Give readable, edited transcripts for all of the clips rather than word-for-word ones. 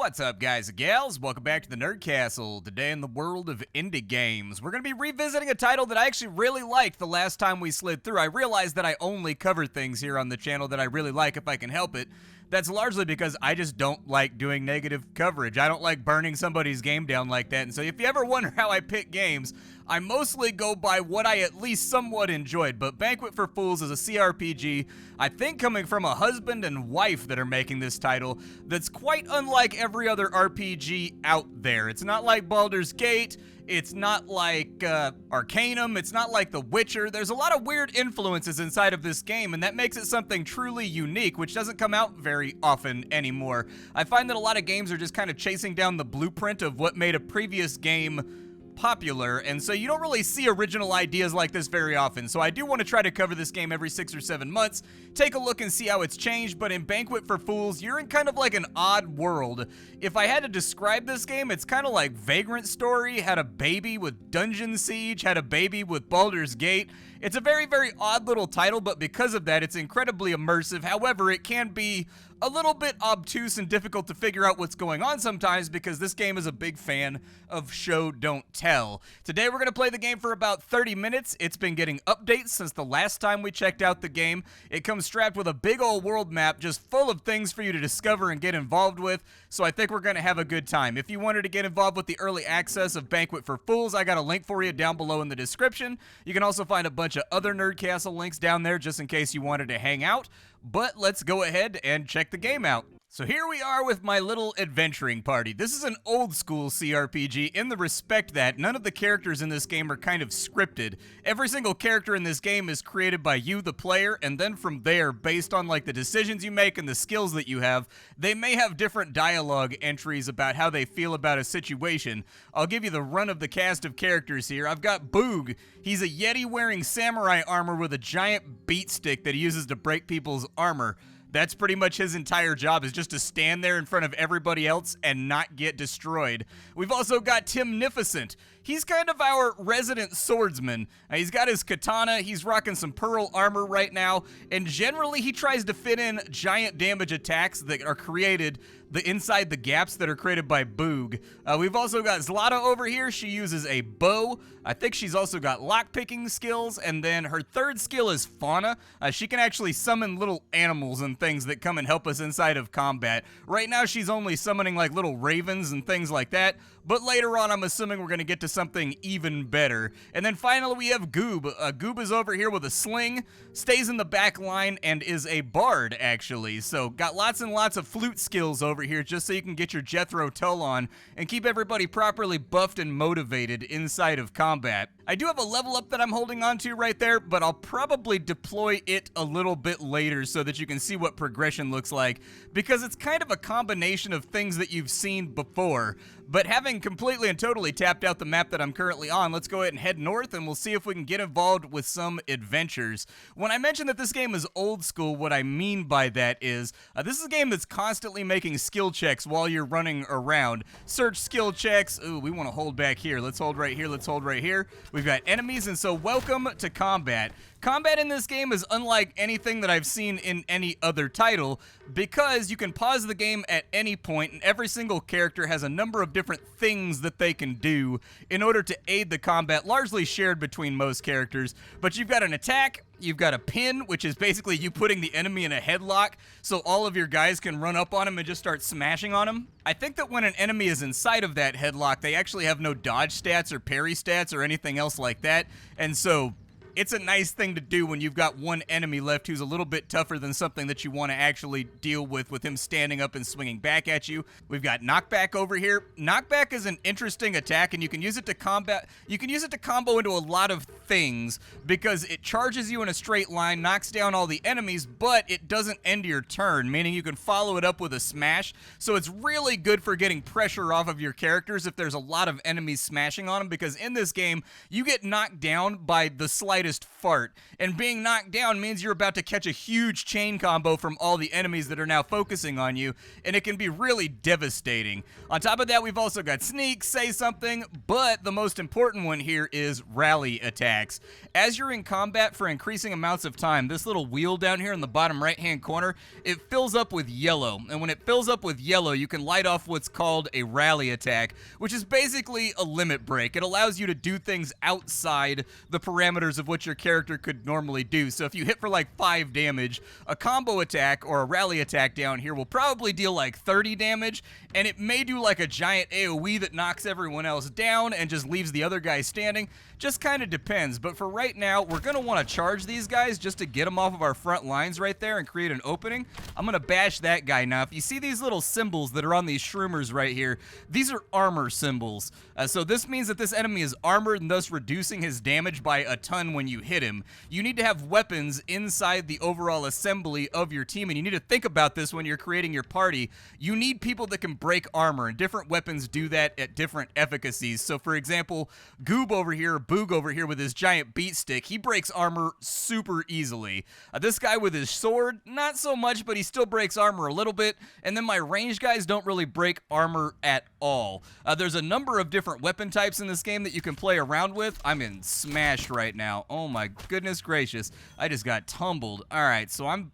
What's up, guys and gals? Welcome back to the Nerd Castle. Today in the world of indie games, we're going to be revisiting a title that I actually really liked the last time we slid through. I realized that I only cover things here on the channel that I really like if I can help it. That's largely because I just don't like doing negative coverage. I don't like burning somebody's game down like that. And so if you ever wonder how I pick games, I mostly go by what I at least somewhat enjoyed. But Banquet for Fools is a CRPG, I think coming from a husband and wife that are making this title, that's quite unlike every other RPG out there. It's not like Baldur's Gate. It's not like Arcanum. It's not like The Witcher. There's a lot of weird influences inside of this game, and that makes it something truly unique, which doesn't come out very often anymore. I find that a lot of games are just kind of chasing down the blueprint of what made a previous game popular, and so you don't really see original ideas like this very often. So I do want to try to cover this game every 6 or 7 months, take a look and see how it's changed. But in Banquet for Fools, you're in kind of like an odd world. If I had to describe this game, it's kind of like Vagrant Story had a baby with Dungeon Siege, had a baby with Baldur's Gate. It's a very, very odd little title, but because of that, it's incredibly immersive. However, it can be a little bit obtuse and difficult to figure out what's going on sometimes because this game is a big fan of show don't tell. Today we're going to play the game for about 30 minutes. It's been getting updates since the last time we checked out the game. It comes strapped with a big old world map just full of things for you to discover and get involved with, so I think we're going to have a good time. If you wanted to get involved with the early access of Banquet for Fools, I got a link for you down below in the description. You can also find a bunch of other Nerd Castle links down there just in case you wanted to hang out. But let's go ahead and check the game out. So here we are with my little adventuring party. This is an old school CRPG in the respect that none of the characters in this game are kind of scripted. Every single character in this game is created by you, the player, and then from there, based on like the decisions you make and the skills that you have, they may have different dialogue entries about how they feel about a situation. I'll give you the run of the cast of characters here. I've got Boog. He's a Yeti wearing samurai armor with a giant beat stick that he uses to break people's armor. That's pretty much his entire job, is just to stand there in front of everybody else and not get destroyed. We've also got Timnificent. He's kind of our resident swordsman. He's got his katana, he's rocking some pearl armor right now, and generally he tries to fit in giant damage attacks that are created inside the gaps that are created by Boog. We've also got Zlata over here. She uses a bow. I think she's also got lockpicking skills, and then her third skill is Fauna. She can actually summon little animals and things that come and help us inside of combat. Right now she's only summoning like little ravens and things like that, but later on I'm assuming we're going to get to something even better. And then finally we have Goob. Goob is over here with a sling, stays in the back line, and is a bard actually. So got lots and lots of flute skills over here just so you can get your Jethro Tull on and keep everybody properly buffed and motivated inside of combat. I do have a level up that I'm holding on to right there, but I'll probably deploy it a little bit later so that you can see what progression looks like, because it's kind of a combination of things that you've seen before. But having completely and totally tapped out the map that I'm currently on, let's go ahead and head north and we'll see if we can get involved with some adventures. When I mention that this game is old school, what I mean by that is this is a game that's constantly making skill checks while you're running around. Search skill checks. Ooh, we want to hold back here. Let's hold right here. Let's hold right here. We've got enemies, and so welcome to combat. Combat in this game is unlike anything that I've seen in any other title because you can pause the game at any point, and every single character has a number of different things that they can do in order to aid the combat, largely shared between most characters. But you've got an attack, you've got a pin, which is basically you putting the enemy in a headlock so all of your guys can run up on him and just start smashing on him. I think that when an enemy is inside of that headlock, they actually have no dodge stats or parry stats or anything else like that, and so it's a nice thing to do when you've got one enemy left who's a little bit tougher than something that you want to actually deal with him standing up and swinging back at you. We've got knockback over here. Knockback is an interesting attack, and you can use it to combat. You can use it to combo into a lot of things because it charges you in a straight line, knocks down all the enemies, but it doesn't end your turn, meaning you can follow it up with a smash. So it's really good for getting pressure off of your characters if there's a lot of enemies smashing on them, because in this game you get knocked down by the slightest slightest fart. And being knocked down means you're about to catch a huge chain combo from all the enemies that are now focusing on you, and it can be really devastating. On top of that, we've also got sneak, say something, but the most important one here is rally attacks. As you're in combat for increasing amounts of time, this little wheel down here in the bottom right-hand corner, it fills up with yellow. And when it fills up with yellow, you can light off what's called a rally attack, which is basically a limit break. It allows you to do things outside the parameters of what your character could normally do. So if you hit for like 5 damage, a combo attack or a rally attack down here will probably deal like 30 damage, and it may do like a giant AoE that knocks everyone else down and just leaves the other guy standing. Just kind of depends, but for right now, we're going to want to charge these guys just to get them off of our front lines right there and create an opening. I'm going to bash that guy. Now, if you see these little symbols that are on these shroomers right here, these are armor symbols. So this means that this enemy is armored and thus reducing his damage by a ton when you hit him. You need to have weapons inside the overall assembly of your team, and you need to think about this when you're creating your party. You need people that can break armor, and different weapons do that at different efficacies. So for example, Goob over here, Boog over here with his giant beat stick, he breaks armor super easily. This guy with his sword, not so much, but he still breaks armor a little bit. And then my ranged guys don't really break armor at all. There's a number of different weapon types in this game that you can play around with. I'm in Smash right now. Oh my goodness gracious. I just got tumbled. All right, so I'm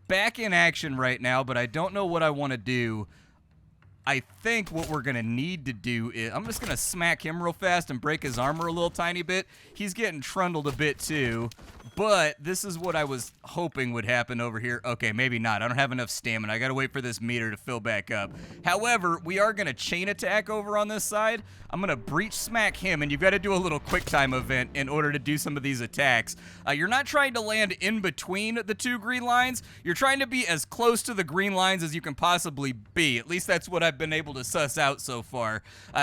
back in action right now, but I don't know what I want to do. I think what we're going to need to do is, I'm just going to smack him real fast and break his armor a little tiny bit. He's getting trundled a bit too, but this is what I was hoping would happen over here. Okay, maybe not. I don't have enough stamina. I got to wait for this meter to fill back up. However, we are going to chain attack over on this side. I'm going to breach smack him, and you've got to do a little quick time event in order to do some of these attacks. You're not trying to land in between the 2 green lines. You're trying to be as close to the green lines as you can possibly be. At least that's what I've been able to suss out so far.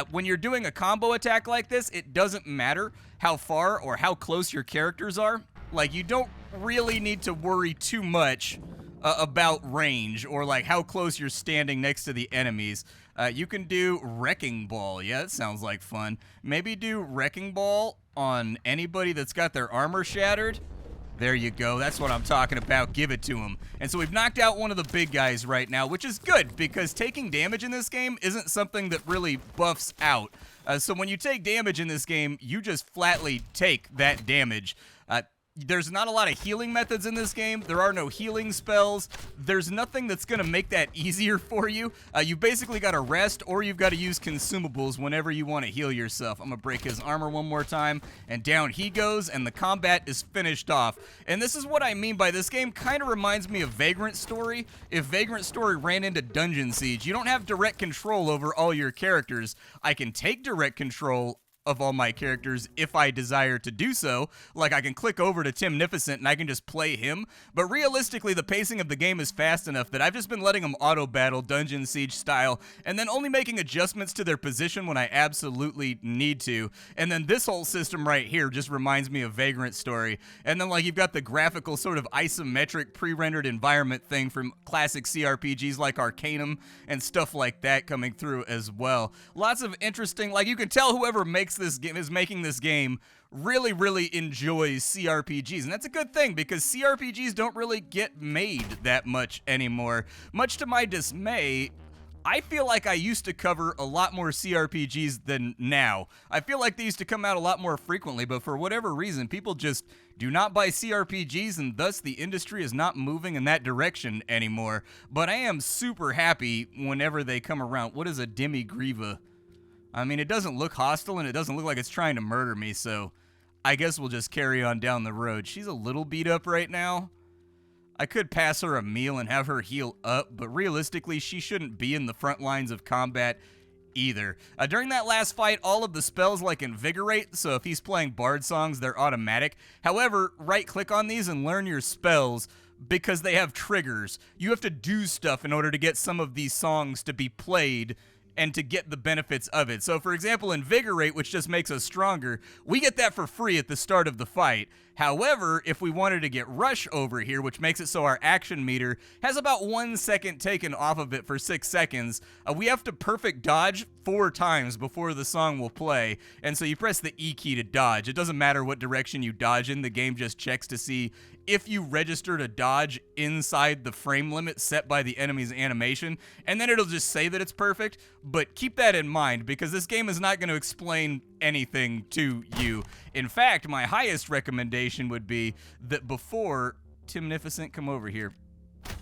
When you're doing a combo attack like this, it doesn't matter how far or how close your characters are. Like, you don't really need to worry too much about range or like how close you're standing next to the enemies. You can do Wrecking Ball. Yeah, that sounds like fun. Maybe do Wrecking Ball on anybody that's got their armor shattered. There you go. That's what I'm talking about. Give it to him. And so we've knocked out one of the big guys right now, which is good because taking damage in this game isn't something that really buffs out. So when you take damage in this game, you just flatly take that damage. There's not a lot of healing methods in this game. There are no healing spells. There's nothing that's going to make that easier for you. You've basically got to rest or you've got to use consumables whenever you want to heal yourself. I'm going to break his armor one more time, and down he goes, and the combat is finished off. And this is what I mean by this game kind of reminds me of Vagrant Story. If Vagrant Story ran into Dungeon Siege, you don't have direct control over all your characters. I can take direct control of all my characters if I desire to do so. Like, I can click over to Timnificent and I can just play him, but realistically the pacing of the game is fast enough that I've just been letting them auto battle Dungeon Siege style and then only making adjustments to their position when I absolutely need to. And then this whole system right here just reminds me of Vagrant Story. And then like you've got the graphical sort of isometric pre-rendered environment thing from classic CRPGs like Arcanum and stuff like that coming through as well. Lots of interesting, like you can tell whoever makes this game is making this game really enjoys CRPGs, and that's a good thing because CRPGs don't really get made that much anymore. Much to my dismay, I feel like I used to cover a lot more CRPGs than now. I feel like they used to come out a lot more frequently, but for whatever reason, people just do not buy CRPGs, and thus the industry is not moving in that direction anymore. But I am super happy whenever they come around. What is a Demigriva? I mean, it doesn't look hostile, and it doesn't look like it's trying to murder me, so I guess we'll just carry on down the road. She's a little beat up right now. I could pass her a meal and have her heal up, but realistically, she shouldn't be in the front lines of combat either. During that last fight, all of the spells like Invigorate, so if he's playing Bard songs, they're automatic. However, right-click on these and learn your spells because they have triggers. You have to do stuff in order to get some of these songs to be played and to get the benefits of it. So for example, Invigorate, which just makes us stronger, we get that for free at the start of the fight. However, if we wanted to get rush over here, which makes it so our action meter has about 1 second taken off of it for 6 seconds, we have to perfect dodge 4 times before the song will play. And so you press the E key to dodge. It doesn't matter what direction you dodge in, the game just checks to see if you registered a dodge inside the frame limit set by the enemy's animation, and then it'll just say that it's perfect. But keep that in mind, because this game is not going to explain anything to you. In fact, my highest recommendation would be that before Timnificent, come over here.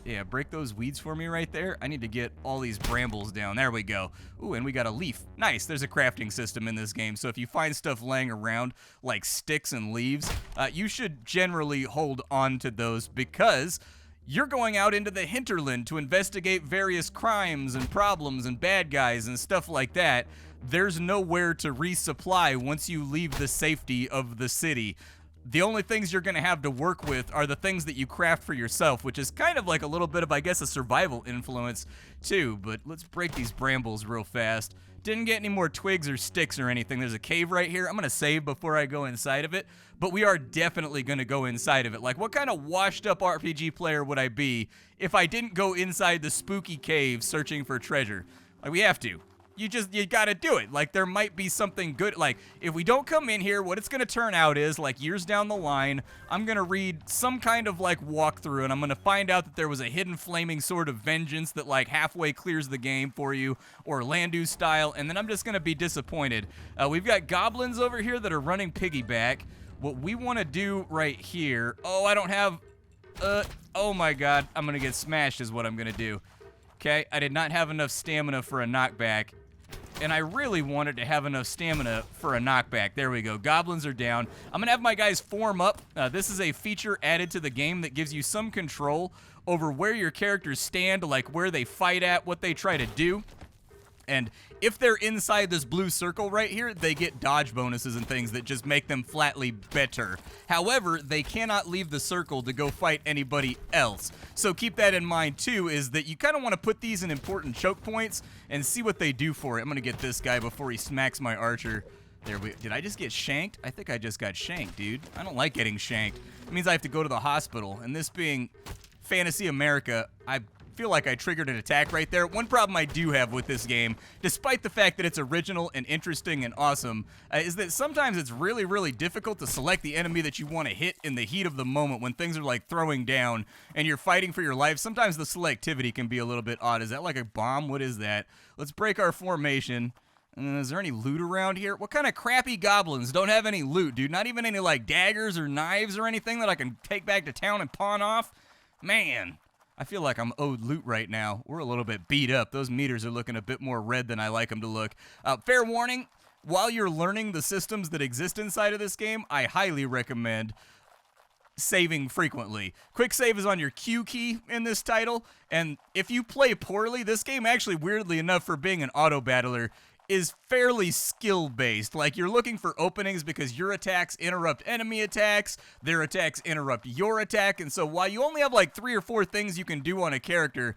Yeah, break those weeds for me right there. I need to get all these brambles down. There we go. Ooh, and we got a leaf. Nice. There's a crafting system in this game, so if you find stuff laying around like sticks and leaves, you should generally hold on to those, because you're going out into the hinterland to investigate various crimes and problems and bad guys and stuff like that. There's nowhere to resupply once you leave the safety of the city. The only things you're going to have to work with are the things that you craft for yourself, which is kind of like a little bit of, I guess, a survival influence too. But let's break these brambles real fast. Didn't get any more twigs or sticks or anything. There's a cave right here. I'm going to save before I go inside of it, but we are definitely going to go inside of it. Like, what kind of washed up RPG player would I be if I didn't go inside the spooky cave searching for treasure? Like, we have to. You gotta do it. Like, there might be something good. Like, if we don't come in here, what it's gonna turn out is, like, years down the line, I'm gonna read some kind of, like, walkthrough, and I'm gonna find out that there was a hidden flaming sword of vengeance that, like, halfway clears the game for you, Orlando style, and then I'm just gonna be disappointed. We've got goblins over here that are running piggyback. What we wanna do right here, oh, I don't have, oh my god, I'm gonna get smashed is what I'm gonna do. Okay, I did not have enough stamina for a knockback. And I really wanted to have enough stamina for a knockback. There we go. Goblins are down. I'm going to have my guys form up. This is a feature added to the game that gives you some control over where your characters stand, like where they fight at, what they try to do. And if they're inside this blue circle right here, they get dodge bonuses and things that just make them flatly better. However, they cannot leave the circle to go fight anybody else. So keep that in mind too, is that you kind of want to put these in important choke points and see what they do for it. I'm going to get this guy before he smacks my archer. There we, did I just get shanked? I think I just got shanked, dude. I don't like getting shanked. It means I have to go to the hospital. And this being Fantasy America, I feel like I triggered an attack right there. One problem I do have with this game, despite the fact that it's original and interesting and awesome, is that sometimes it's really, really difficult to select the enemy that you want to hit in the heat of the moment when things are like throwing down and you're fighting for your life. Sometimes the selectivity can be a little bit odd. Is that like a bomb? What is that? Let's break our formation. Is there any loot around here? What kind of crappy goblins don't have any loot, dude? Not even any like daggers or knives or anything that I can take back to town and pawn off? Man, I feel like I'm owed loot right now. We're a little bit beat up. Those meters are looking a bit more red than I like them to look. Fair warning, while you're learning the systems that exist inside of this game, I highly recommend saving frequently. Quick save is on your Q key in this title, and if you play poorly, this game actually, weirdly enough, for being an auto battler, is fairly skill-based. Like, you're looking for openings because your attacks interrupt enemy attacks, their attacks interrupt your attack, and so while you only have like 3 or 4 things you can do on a character,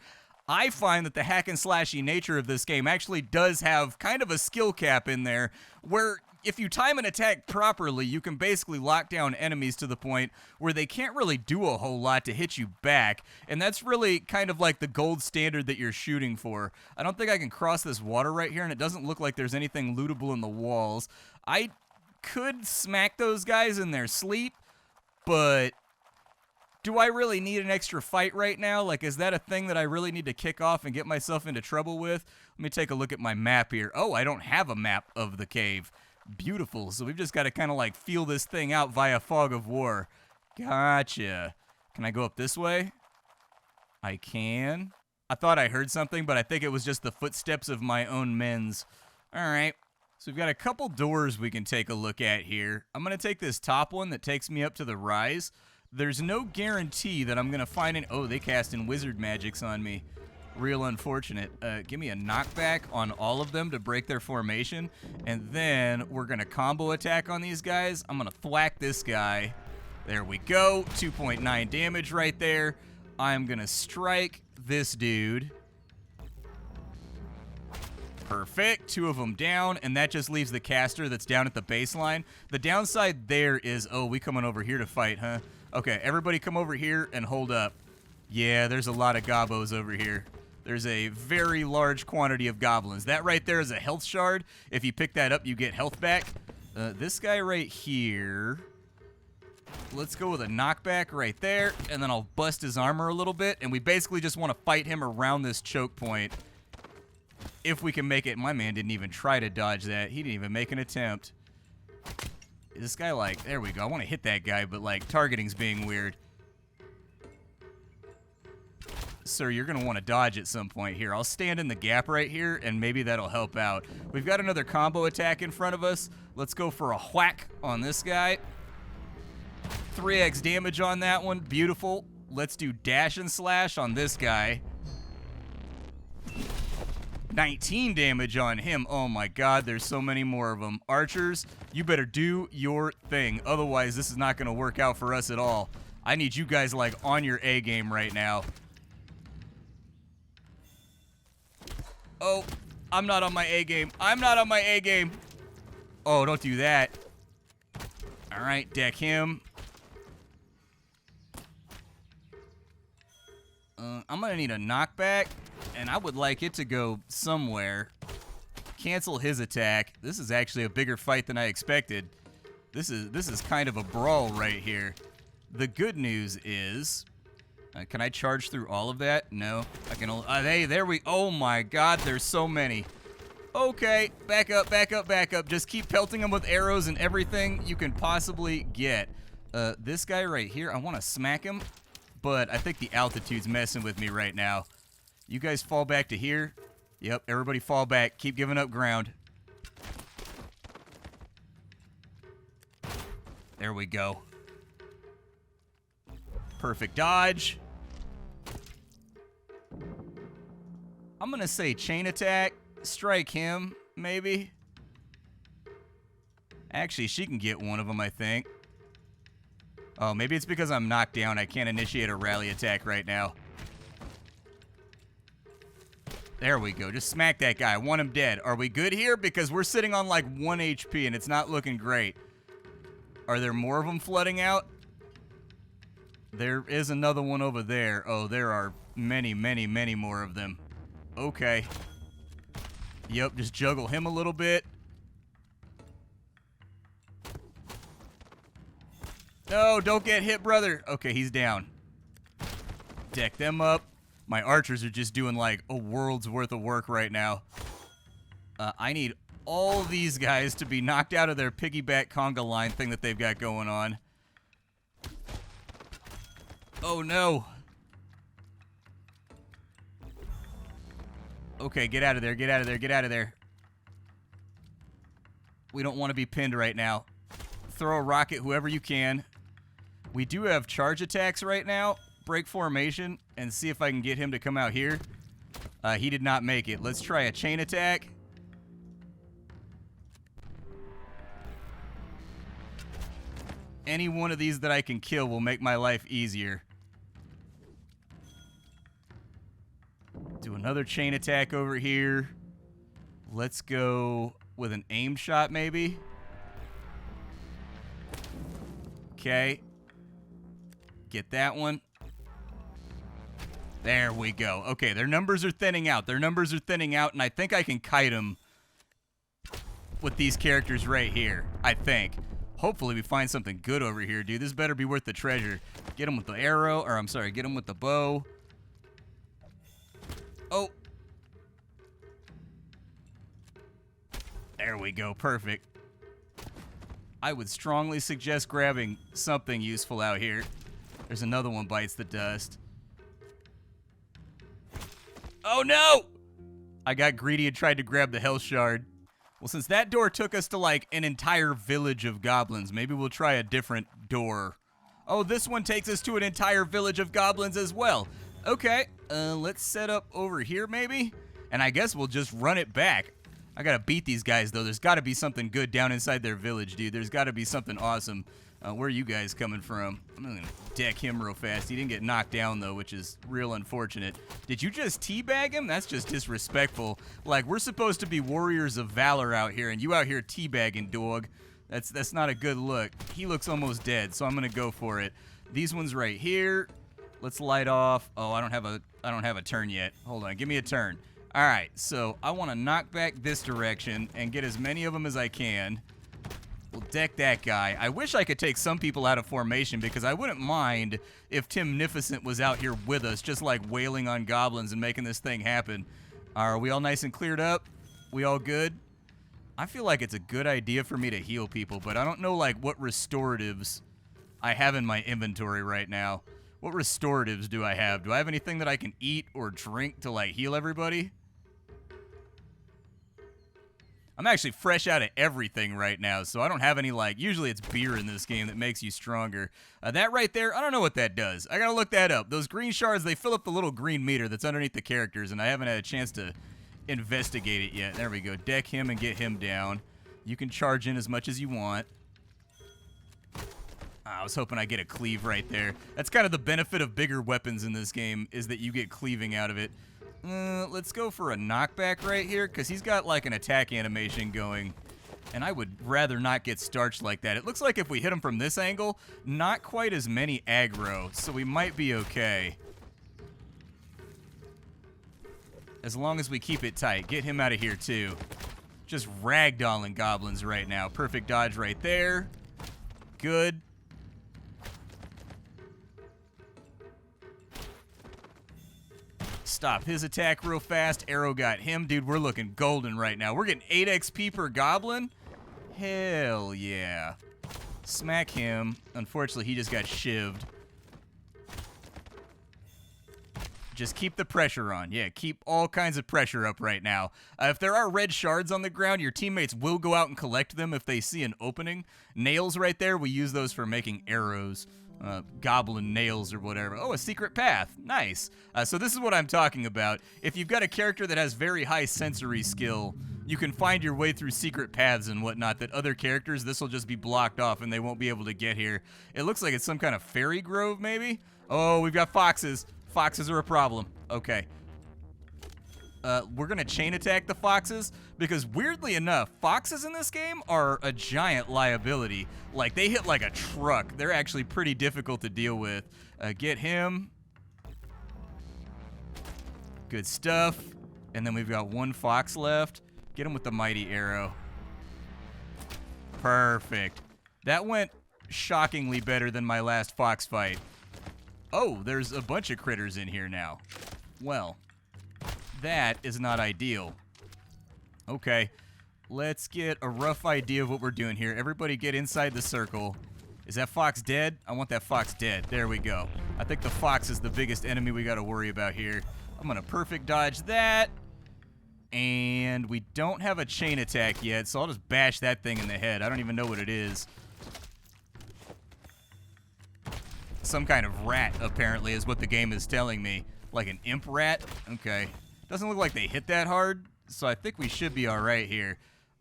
I find that the hack and slashy nature of this game actually does have kind of a skill cap in there, where if you time an attack properly, you can basically lock down enemies to the point where they can't really do a whole lot to hit you back, and that's really kind of like the gold standard that you're shooting for. I don't think I can cross this water right here, and it doesn't look like there's anything lootable in the walls. I could smack those guys in their sleep, but do I really need an extra fight right now? Like, is that a thing that I really need to kick off and get myself into trouble with? Let me take a look at my map here. Oh, I don't have a map of the cave. Beautiful. So we've just got to kind of like feel this thing out via fog of war. Gotcha. Can I go up this way? I can. I thought I heard something, but I think it was just the footsteps of my own men's. All right. So we've got a couple doors we can take a look at here. I'm going to take this top one that takes me up to the rise. There's no guarantee that I'm going to find an... Oh, they cast in wizard magics on me. Real unfortunate. Give me a knockback on all of them to break their formation, and then we're going to combo attack on these guys. I'm going to thwack this guy. There we go. 2.9 damage right there. I'm going to strike this dude. Perfect. 2 of them down, and that just leaves the caster that's down at the baseline. The downside there is, oh, we coming over here to fight, huh? Okay, everybody come over here and hold up. Yeah, there's a lot of gobos over here. There's a very large quantity of goblins. That right there is a health shard. If you pick that up, you get health back. This guy right here, let's go with a knockback right there, and then I'll bust his armor a little bit, and we basically just want to fight him around this choke point. If we can make it. My man didn't even try to dodge that. He didn't even make an attempt. This guy, like, there we go. I want to hit that guy, but, like, targeting's being weird. Sir, you're going to want to dodge at some point here. I'll stand in the gap right here, and maybe that'll help out. We've got another combo attack in front of us. Let's go for a whack on this guy. 3x damage on that one. Beautiful. Let's do dash and slash on this guy. 19 damage on him. Oh my god, there's so many more of them. Archers, you better do your thing. Otherwise, this is not going to work out for us at all. I need you guys, like, on your A game right now. Oh, I'm not on my A game. I'm not on my A game. Oh, don't do that. All right, deck him. I'm going to need a knockback, and I would like it to go somewhere. Cancel his attack. This is actually a bigger fight than I expected. This is kind of a brawl right here. The good news is, can I charge through all of that? No. I can only, hey, there we, oh my god, there's so many. Okay, back up, back up, back up. Just keep pelting them with arrows and everything you can possibly get. This guy right here, I want to smack him, but I think the altitude's messing with me right now. You guys fall back to here. Yep, everybody fall back. Keep giving up ground. There we go. Perfect dodge. I'm going to say chain attack. Strike him, maybe. Actually, she can get one of them, I think. Oh, maybe it's because I'm knocked down. I can't initiate a rally attack right now. There we go. Just smack that guy. I want him dead. Are we good here? Because we're sitting on like 1 HP and it's not looking great. Are there more of them flooding out? There is another one over there. Oh, there are many, many, many more of them. Okay. Yep, just juggle him a little bit. No, don't get hit, brother. Okay, he's down. Deck them up. My archers are just doing like a world's worth of work right now. I need all these guys to be knocked out of their piggyback conga line thing that they've got going on. Oh no. Okay, get out of there, get out of there, get out of there. We don't want to be pinned right now. Throw a rocket, whoever you can. We do have charge attacks right now. Break formation and see if I can get him to come out here. He did not make it. Let's try a chain attack. Any one of these that I can kill will make my life easier. Do another chain attack over here. Let's go with an aim shot maybe. Okay. Get that one. There we go. Okay, their numbers are thinning out. Their numbers are thinning out, and I think I can kite them with these characters right here. I think. Hopefully we find something good over here, dude. This better be worth the treasure. Get them with the arrow, or I'm sorry, get them with the bow. Oh. There we go. Perfect. I would strongly suggest grabbing something useful out here. There's another one bites the dust. Oh no! I got greedy and tried to grab the health shard. Well, since that door took us to like an entire village of goblins, maybe we'll try a different door. Oh, this one takes us to an entire village of goblins as well. Okay, let's set up over here maybe. And I guess we'll just run it back. I gotta beat these guys though. There's gotta be something good down inside their village, dude. There's gotta be something awesome. Where are you guys coming from? I'm gonna deck him real fast. He didn't get knocked down, though, which is real unfortunate. Did you just teabag him? That's just disrespectful. Like, we're supposed to be warriors of valor out here, and you out here teabagging, dog. That's not a good look. He looks almost dead, so I'm gonna go for it. These ones right here. Let's light off. Oh, I don't have a turn yet. Hold on, give me a turn. All right, so I want to knock back this direction and get as many of them as I can. We'll deck that guy. I wish I could take some people out of formation because I wouldn't mind if Timnificent was out here with us, just like wailing on goblins and making this thing happen. Are we all nice and cleared up? We all good? I feel like it's a good idea for me to heal people, but I don't know like what restoratives I have in my inventory right now. What restoratives do I have? Do I have anything that I can eat or drink to like heal everybody? I'm actually fresh out of everything right now, so I don't have any, like, usually it's beer in this game that makes you stronger. That right there, I don't know what that does. I gotta look that up. Those green shards, they fill up the little green meter that's underneath the characters, and I haven't had a chance to investigate it yet. There we go. Deck him and get him down. You can charge in as much as you want. I was hoping I'd get a cleave right there. That's kind of the benefit of bigger weapons in this game, is that you get cleaving out of it. Let's go for a knockback right here, because he's got like an attack animation going, and I would rather not get starched like that. It looks like if we hit him from this angle, not quite as many aggro, so we might be okay. As long as we keep it tight. Get him out of here too. Just ragdolling goblins right now. Perfect dodge right there. Good. Stop his attack real fast. Arrow got him. Dude, we're looking golden right now. We're getting 8 XP per goblin. Hell yeah. Smack him. Unfortunately, he just got shivved. Just keep the pressure on. Yeah, keep all kinds of pressure up right now. If there are red shards on the ground, your teammates will go out and collect them if they see an opening. Nails right there, we use those for making arrows. Goblin nails or whatever. Oh, a secret path. Nice. So this is what I'm talking about. If you've got a character that has very high sensory skill, you can find your way through secret paths and whatnot that other characters, this will just be blocked off and they won't be able to get here. It looks like it's some kind of fairy grove, maybe? Oh, we've got foxes. Foxes are a problem. Okay. We're going to chain attack the foxes because weirdly enough, foxes in this game are a giant liability. Like, they hit like a truck. They're actually pretty difficult to deal with. Get him. Good stuff. And then we've got one fox left. Get him with the mighty arrow. Perfect. That went shockingly better than my last fox fight. Oh, there's a bunch of critters in here now. Well, that is not ideal. Okay, let's get a rough idea of what we're doing here. Everybody get inside the circle. Is that fox dead? I want that fox dead. There we go. I think the fox is the biggest enemy we got to worry about here. I'm going to perfect dodge that. And we don't have a chain attack yet, so I'll just bash that thing in the head. I don't even know what it is. Some kind of rat, apparently, is what the game is telling me. Like an imp rat? Okay. Doesn't look like they hit that hard, so I think we should be all right here.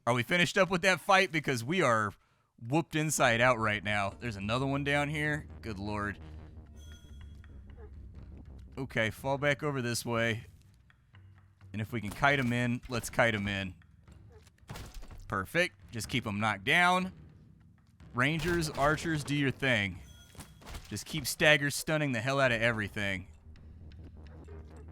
Are we finished up with that fight? Because we are whooped inside out right now. There's another one down here. Good lord. Okay, fall back over this way. And if we can kite him in, let's kite him in. Perfect. Just keep him knocked down. Rangers, archers, do your thing. Just keep stagger stunning the hell out of everything.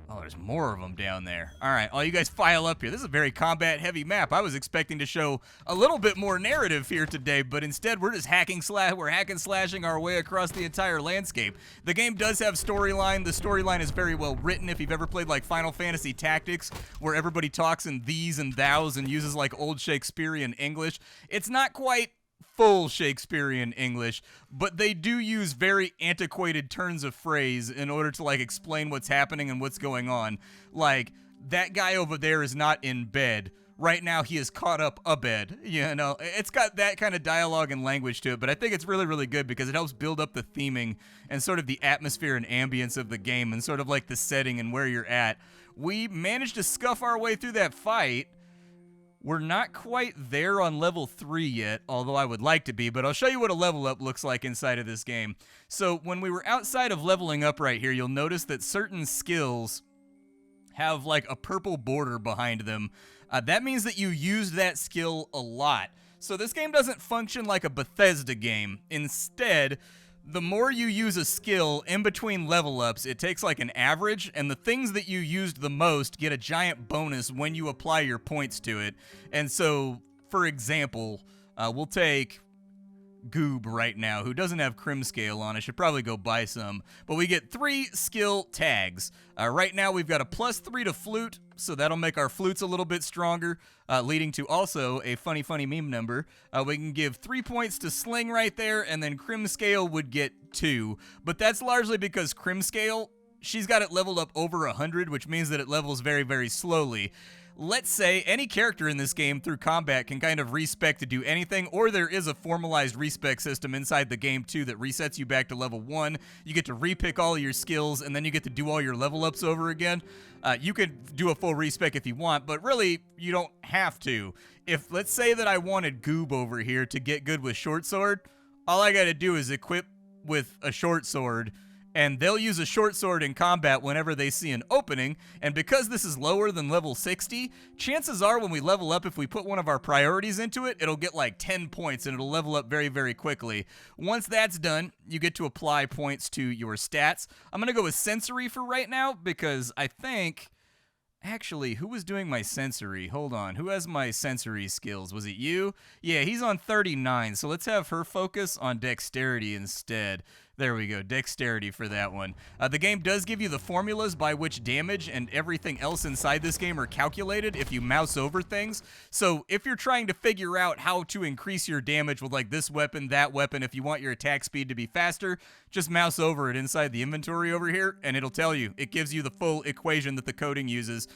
Oh, there's more of them down there. All right, all you guys file up here. This is a very combat-heavy map. I was expecting to show a little bit more narrative here today, but instead we're just we're hack and slashing our way across the entire landscape. The game does have storyline. The storyline is very well written. If you've ever played like Final Fantasy Tactics, where everybody talks in these and thous and uses like old Shakespearean English, it's not quite full Shakespearean English, but they do use very antiquated turns of phrase in order to like explain what's happening and what's going on. Like, that guy over there is not in bed. Right now he is caught up a bed. You know, it's got that kind of dialogue and language to it, but I think it's really, really good because it helps build up the theming and sort of the atmosphere and ambience of the game and sort of like the setting and where you're at. We managed to scuff our way through that fight We're not quite there on level 3 yet, although I would like to be, but I'll show you what a level up looks like inside of this game. So when we were outside of leveling up right here, you'll notice that certain skills have like a purple border behind them. That means that you used that skill a lot. So this game doesn't function like a Bethesda game. Instead, the more you use a skill in between level ups, it takes like an average, and the things that you used the most get a giant bonus when you apply your points to it. And so, for example, we'll take Goob right now, who doesn't have Crim Scale on. I should probably go buy some. But we get 3 skill tags. Right now we've got a +3 to flute, so that'll make our flutes a little bit stronger, leading to also a funny meme number. We can give 3 points to sling right there, and then Crim Scale would get 2. But that's largely because Crim Scale, she's got it leveled up over 100, which means that it levels very slowly. Let's say any character in this game through combat can kind of respec to do anything, or there is a formalized respec system inside the game too that resets you back to level 1. You get to repick all your skills, and then you get to do all your level ups over again. You could do a full respec if you want, but really, you don't have to. If, let's say that I wanted Goob over here to get good with short sword, all I gotta do is equip with a short sword, and they'll use a short sword in combat whenever they see an opening, and because this is lower than level 60, chances are when we level up, if we put one of our priorities into it, it'll get like 10 points, and it'll level up very quickly. Once that's done, you get to apply points to your stats. I'm going to go with sensory for right now, because I think... Actually, who was doing my sensory? Hold on. Who has my sensory skills? Was it you? Yeah, he's on 39, so let's have her focus on dexterity instead. There we go, dexterity for that one. The game does give you the formulas by which damage and everything else inside this game are calculated if you mouse over things. So if you're trying to figure out how to increase your damage with like this weapon, that weapon, if you want your attack speed to be faster, just mouse over it inside the inventory over here, and it'll tell you. It gives you the full equation that the coding uses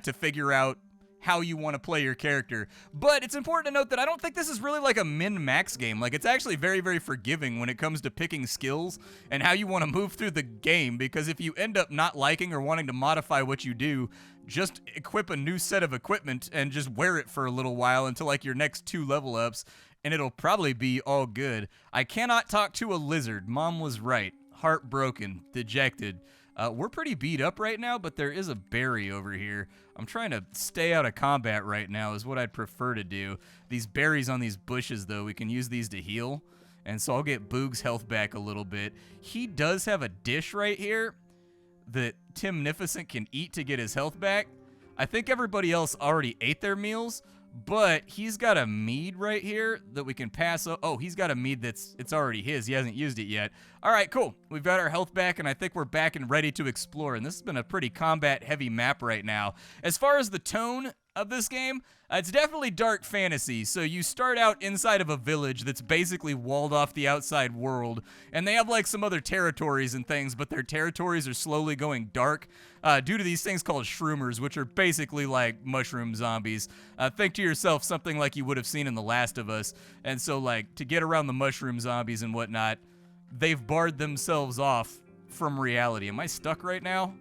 to figure out how you want to play your character. But it's important to note that I don't think this is really like a min-max game. Like, it's actually very forgiving when it comes to picking skills and how you want to move through the game, because if you end up not liking or wanting to modify what you do, just equip a new set of equipment and just wear it for a little while until like your next 2 level ups, and it'll probably be all good. I cannot talk to a lizard. Mom was right. Heartbroken. Dejected. We're pretty beat up right now, but there is a berry over here. I'm trying to stay out of combat right now is what I'd prefer to do. These berries on these bushes, though, we can use these to heal. And so I'll get Boog's health back a little bit. He does have a dish right here that Timnificent can eat to get his health back. I think everybody else already ate their meals, but he's got a mead right here that we can pass. Oh, he's got a mead it's already his. He hasn't used it yet. All right, cool. We've got our health back, and I think we're back and ready to explore. And this has been a pretty combat-heavy map right now. As far as the tone of this game, it's definitely dark fantasy. So you start out inside of a village that's basically walled off the outside world, and they have like some other territories and things, but their territories are slowly going dark due to these things called shroomers, which are basically like mushroom zombies. Think to yourself something like you would have seen in The Last of Us. And so like to get around the mushroom zombies and whatnot, they've barred themselves off from reality. Am I stuck right now?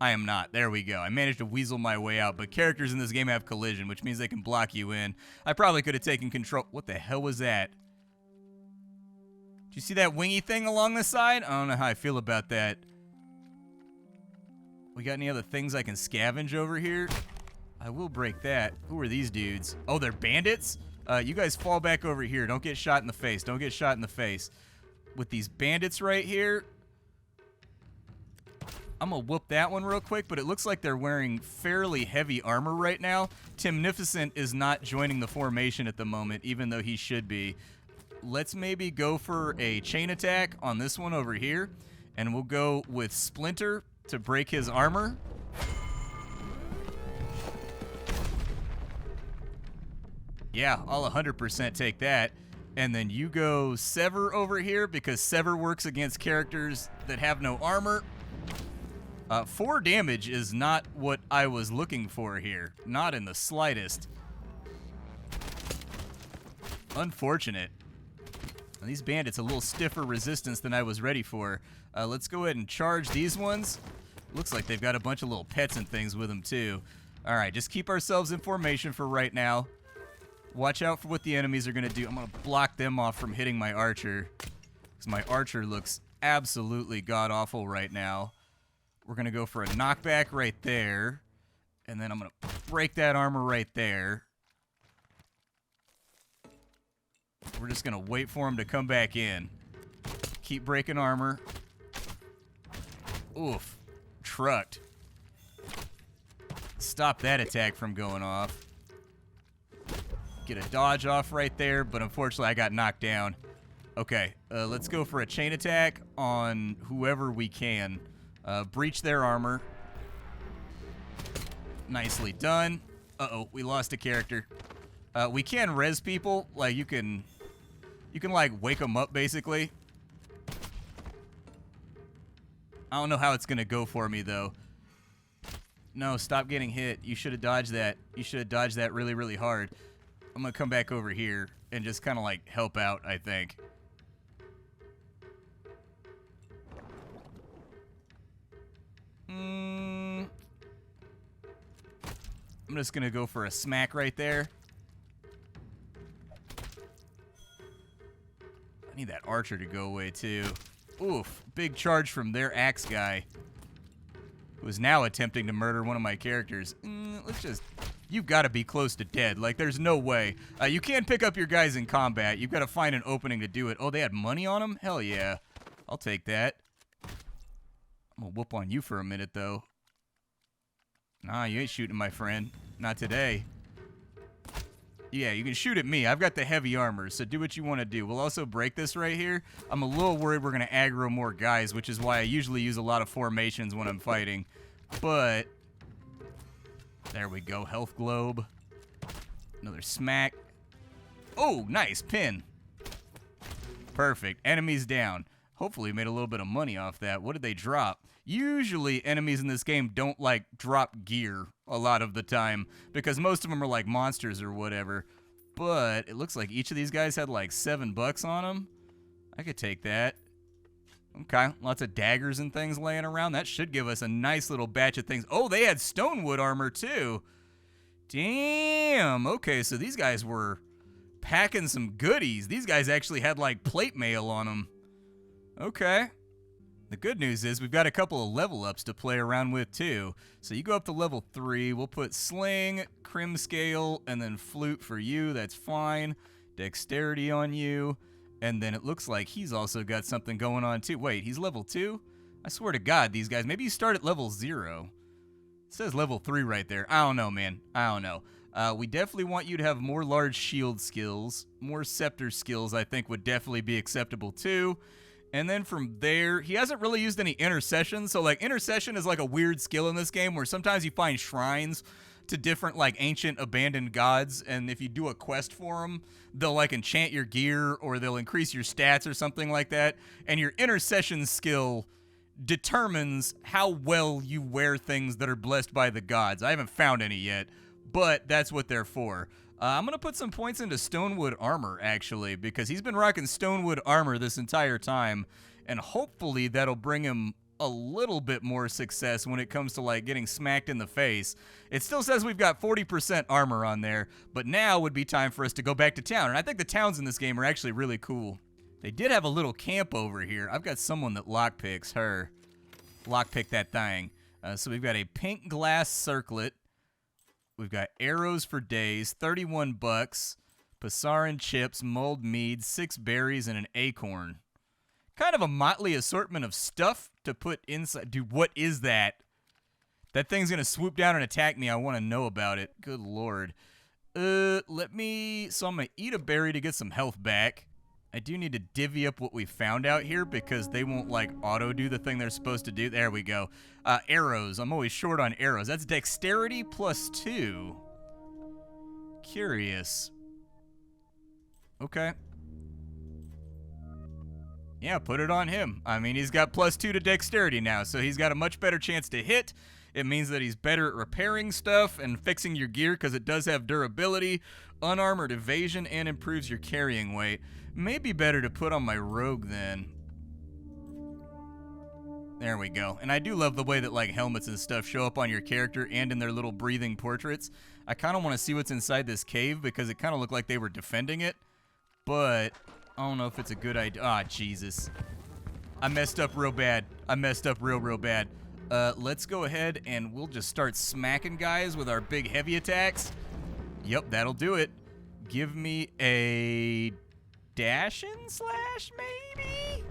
I am not. There we go. I managed to weasel my way out, but characters in this game have collision, which means they can block you in. I probably could have taken control. What the hell was that? Did you see that wingy thing along the side? I don't know how I feel about that. We got any other things I can scavenge over here? I will break that. Who are these dudes? Oh, they're bandits? You guys fall back over here. Don't get shot in the face. Don't get shot in the face. With these bandits right here, I'm gonna whoop that one real quick, but it looks like they're wearing fairly heavy armor right now. Timnificent is not joining the formation at the moment, even though he should be. Let's maybe go for a chain attack on this one over here, and we'll go with Splinter to break his armor. Yeah, I'll 100% take that. And then you go Sever over here, because Sever works against characters that have no armor. 4 damage is not what I was looking for here. Not in the slightest. Unfortunate. And these bandits a little stiffer resistance than I was ready for. Let's go ahead and charge these ones. Looks like they've got a bunch of little pets and things with them too. All right, just keep ourselves in formation for right now. Watch out for what the enemies are going to do. I'm going to block them off from hitting my archer, because my archer looks absolutely god-awful right now. We're going to go for a knockback right there, and then I'm going to break that armor right there. We're just going to wait for him to come back in. Keep breaking armor. Oof. Trucked. Stop that attack from going off. Get a dodge off right there, but unfortunately I got knocked down. Okay, let's go for a chain attack on whoever we can. Breach their armor. Nicely done. Uh-oh, we lost a character. We can res people. Like, you can like wake them up basically. I don't know how it's gonna go for me though. No, stop getting hit. You should have dodged that. You should have dodged that really, really hard. I'm gonna come back over here and just kind of like help out, I think. I'm just gonna go for a smack right there. I need that archer to go away too. Oof, big charge from their axe guy, who is now attempting to murder one of my characters. Let's just... You've got to be close to dead. Like, there's no way. You can't pick up your guys in combat. You've got to find an opening to do it. Oh, they had money on them? Hell yeah. I'll take that. I'm going to whoop on you for a minute, though. Nah, you ain't shooting my friend. Not today. Yeah, you can shoot at me. I've got the heavy armor, so do what you want to do. We'll also break this right here. I'm a little worried we're going to aggro more guys, which is why I usually use a lot of formations when I'm fighting. But... there we go. Health globe. Another smack. Oh, nice. Pin. Perfect. Enemies down. Hopefully we made a little bit of money off that. What did they drop? Usually enemies in this game don't, like, drop gear a lot of the time, because most of them are, like, monsters or whatever. But it looks like each of these guys had, like, $7 on them. I could take that. Okay, lots of daggers and things laying around. That should give us a nice little batch of things. Oh, they had stonewood armor, too. Damn. Okay, so these guys were packing some goodies. These guys actually had, like, plate mail on them. Okay. The good news is we've got a couple of level ups to play around with, too. So you go up to level 3. We'll put sling, crim scale, and then flute for you. That's fine. Dexterity on you. And then it looks like he's also got something going on, too. Wait, he's level 2? I swear to God, these guys. Maybe you start at level 0. It says level 3 right there. I don't know, man. I don't know. We definitely want you to have more large shield skills. More scepter skills, I think, would definitely be acceptable, too. And then from there, he hasn't really used any intercession. So, like, intercession is like a weird skill in this game where sometimes you find shrines to different, like, ancient abandoned gods, and if you do a quest for them, they'll, like, enchant your gear, or they'll increase your stats or something like that, and your intercession skill determines how well you wear things that are blessed by the gods. I haven't found any yet, but that's what they're for. I'm going to put some points into Stonewood armor, actually, because he's been rocking Stonewood armor this entire time, and hopefully that'll bring him a little bit more success when it comes to, like, getting smacked in the face. It still says we've got 40% armor on there, but now would be time for us to go back to town, and I think the towns in this game are actually really cool. They did have a little camp over here. I've got someone that lockpicks her. Lockpick that thing. So we've got a pink glass circlet. We've got arrows for days, $31, Passaran chips, mulled mead, 6 berries, and an acorn. Kind of a motley assortment of stuff to put inside. Dude, what is that? That thing's going to swoop down and attack me. I want to know about it. Good lord. So I'm going to eat a berry to get some health back. I do need to divvy up what we found out here because they won't, like, auto-do the thing they're supposed to do. There we go. Arrows. I'm always short on arrows. That's dexterity plus 2. Curious. Okay. Yeah, put it on him. I mean, he's got plus 2 to dexterity now, so he's got a much better chance to hit. It means that he's better at repairing stuff and fixing your gear because it does have durability, unarmored evasion, and improves your carrying weight. Maybe better to put on my rogue then. There we go. And I do love the way that like helmets and stuff show up on your character and in their little breathing portraits. I kind of want to see what's inside this cave because it kind of looked like they were defending it. But I don't know if it's a good idea. Ah, Jesus. I messed up real bad. I messed up real bad. Let's go ahead and we'll just start smacking guys with our big heavy attacks. Yep, that'll do it. Give me a dash and slash, maybe?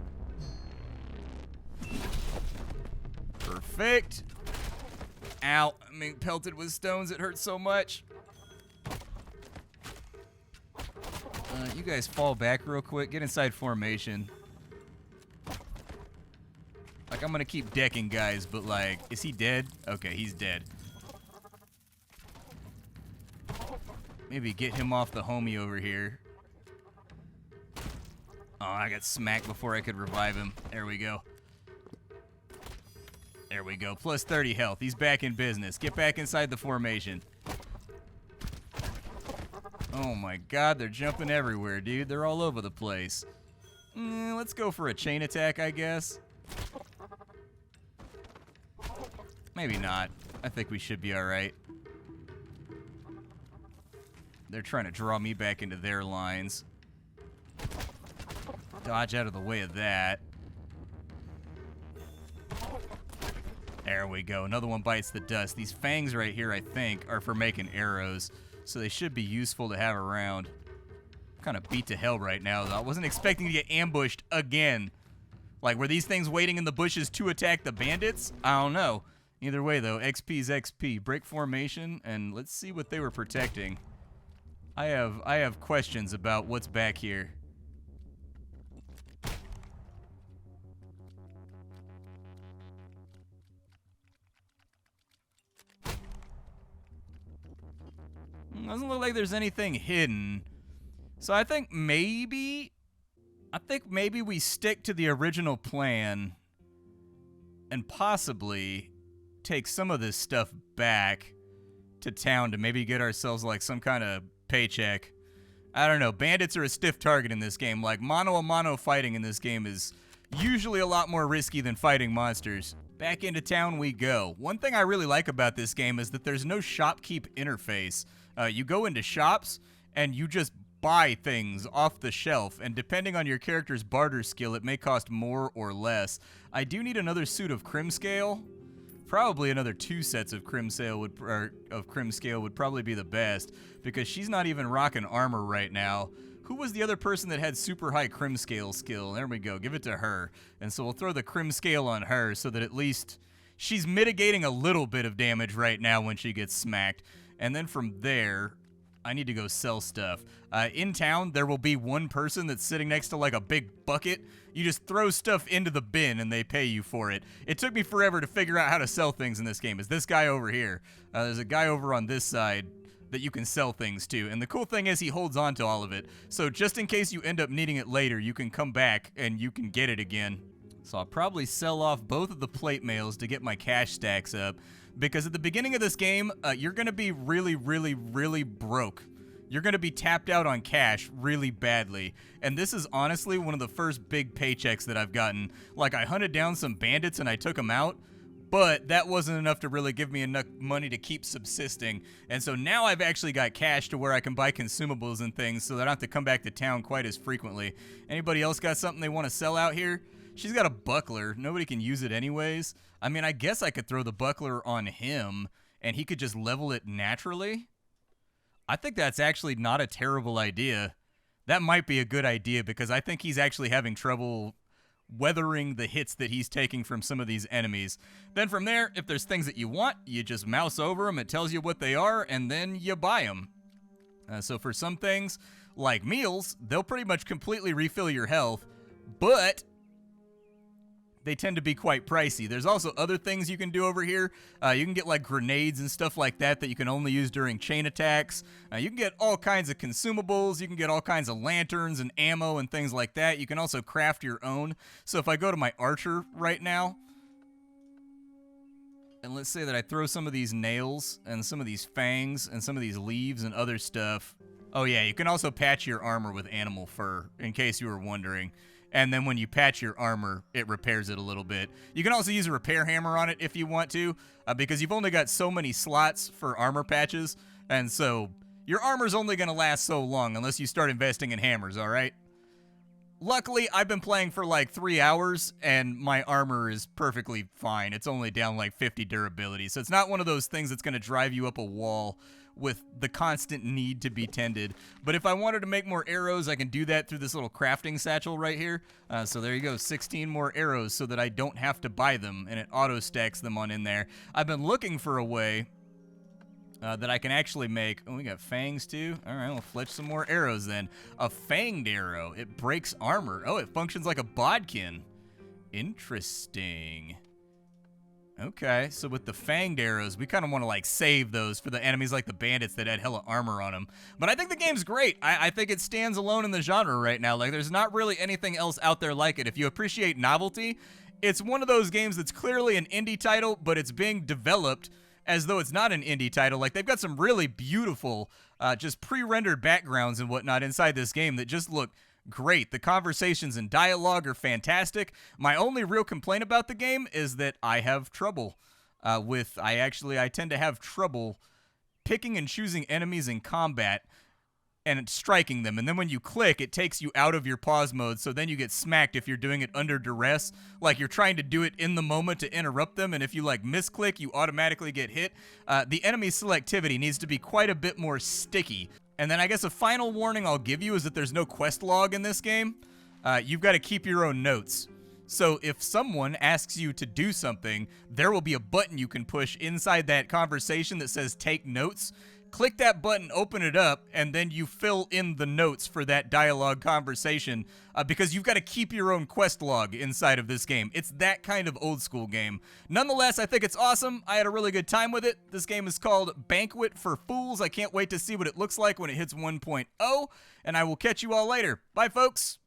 Perfect. Ow. I'm being pelted with stones. It hurts so much. You guys fall back real quick. Get inside formation. Like, I'm gonna keep decking guys, but like, is he dead? Okay, he's dead. Maybe get him off the homie over here. Oh, I got smacked before I could revive him. There we go. There we go. Plus 30 health. He's back in business. Get back inside the formation. Oh my god, they're jumping everywhere, dude. They're all over the place. Let's go for a chain attack, I guess. Maybe not. I think we should be alright. They're trying to draw me back into their lines. Dodge out of the way of that. There we go. Another one bites the dust. These fangs right here, I think, are for making arrows, so they should be useful to have around. I'm kind of beat to hell right now, though. I wasn't expecting to get ambushed again. Like, were these things waiting in the bushes to attack the bandits? I don't know. Either way, though, XP's XP. Break formation, and let's see what they were protecting. I have questions about what's back here. Doesn't look like there's anything hidden. So I think maybe we stick to the original plan and possibly take some of this stuff back to town to maybe get ourselves like some kind of paycheck. I don't know. Bandits are a stiff target in this game. Like mano-a-mano fighting in this game is usually a lot more risky than fighting monsters. Back into town we go. One thing I really like about this game is that there's no shopkeep interface. You go into shops and you just buy things off the shelf, and depending on your character's barter skill, it may cost more or less. I do need another suit of Crimscale. Probably another 2 sets of Crimscale would probably be the best, because she's not even rocking armor right now. Who was the other person that had super high Crimscale skill? There we go. Give it to her. And so we'll throw the Crimscale on her so that at least she's mitigating a little bit of damage right now when she gets smacked. And then from there, I need to go sell stuff. In town, there will be one person that's sitting next to like a big bucket. You just throw stuff into the bin and they pay you for it. It took me forever to figure out how to sell things in this game. Is this guy over here? There's a guy over on this side that you can sell things to. And the cool thing is he holds on to all of it. So just in case you end up needing it later, you can come back and you can get it again. So I'll probably sell off both of the plate mails to get my cash stacks up. Because at the beginning of this game, you're going to be really broke. You're going to be tapped out on cash really badly. And this is honestly one of the first big paychecks that I've gotten. Like, I hunted down some bandits and I took them out, but that wasn't enough to really give me enough money to keep subsisting. And so now I've actually got cash to where I can buy consumables and things so that I don't have to come back to town quite as frequently. Anybody else got something they want to sell out here? She's got a buckler. Nobody can use it anyways. I mean, I guess I could throw the buckler on him and he could just level it naturally. I think that's actually not a terrible idea. That might be a good idea because I think he's actually having trouble weathering the hits that he's taking from some of these enemies. Then from there, if there's things that you want, you just mouse over them, it tells you what they are, and then you buy them. So for some things, like meals, they'll pretty much completely refill your health, but they tend to be quite pricey. There's also other things you can do over here. You can get like grenades and stuff like that that you can only use during chain attacks. You can get all kinds of consumables. You can get all kinds of lanterns and ammo and things like that. You can also craft your own. So if I go to my archer right now, and let's say that I throw some of these nails and some of these fangs and some of these leaves and other stuff. Oh yeah, you can also patch your armor with animal fur, in case you were wondering. and then when you patch your armor, it repairs it a little bit. You can also use a repair hammer on it if you want to, because you've only got so many slots for armor patches, and so your armor's only going to last so long unless you start investing in hammers, all right? Luckily, I've been playing for like 3 hours, and my armor is perfectly fine. It's only down like 50 durability, so it's not one of those things that's going to drive you up a wall with the constant need to be tended. But if I wanted to make more arrows, I can do that through this little crafting satchel right here. So there you go, 16 more arrows so that I don't have to buy them, and it auto-stacks them on in there. I've been looking for a way that I can actually make. Oh, we got fangs too. All right, we'll fletch some more arrows then. A fanged arrow. It breaks armor. Oh, it functions like a bodkin. Interesting. Okay, so with the fanged arrows, we kind of want to like save those for the enemies like the bandits that had hella armor on them. But I think the game's great. I think it stands alone in the genre right now. Like, there's not really anything else out there like it. If you appreciate novelty, it's one of those games that's clearly an indie title, but it's being developed as though it's not an indie title. Like, they've got some really beautiful, just pre-rendered backgrounds and whatnot inside this game that just look great. The conversations and dialogue are fantastic. My only real complaint about the game is that I have trouble I tend to have trouble picking and choosing enemies in combat and striking them. And then when you click, it takes you out of your pause mode, so then you get smacked if you're doing it under duress. Like, you're trying to do it in the moment to interrupt them, and if you, like, misclick, you automatically get hit. The enemy selectivity needs to be quite a bit more sticky. And then I guess a final warning I'll give you is that there's no quest log in this game. You've got to keep your own notes. So if someone asks you to do something, there will be a button you can push inside that conversation that says take notes. Click that button, open it up, and then you fill in the notes for that dialogue conversation, because you've got to keep your own quest log inside of this game. It's that kind of old school game. Nonetheless, I think it's awesome. I had a really good time with it. This game is called Banquet for Fools. I can't wait to see what it looks like when it hits 1.0, and I will catch you all later. Bye, folks.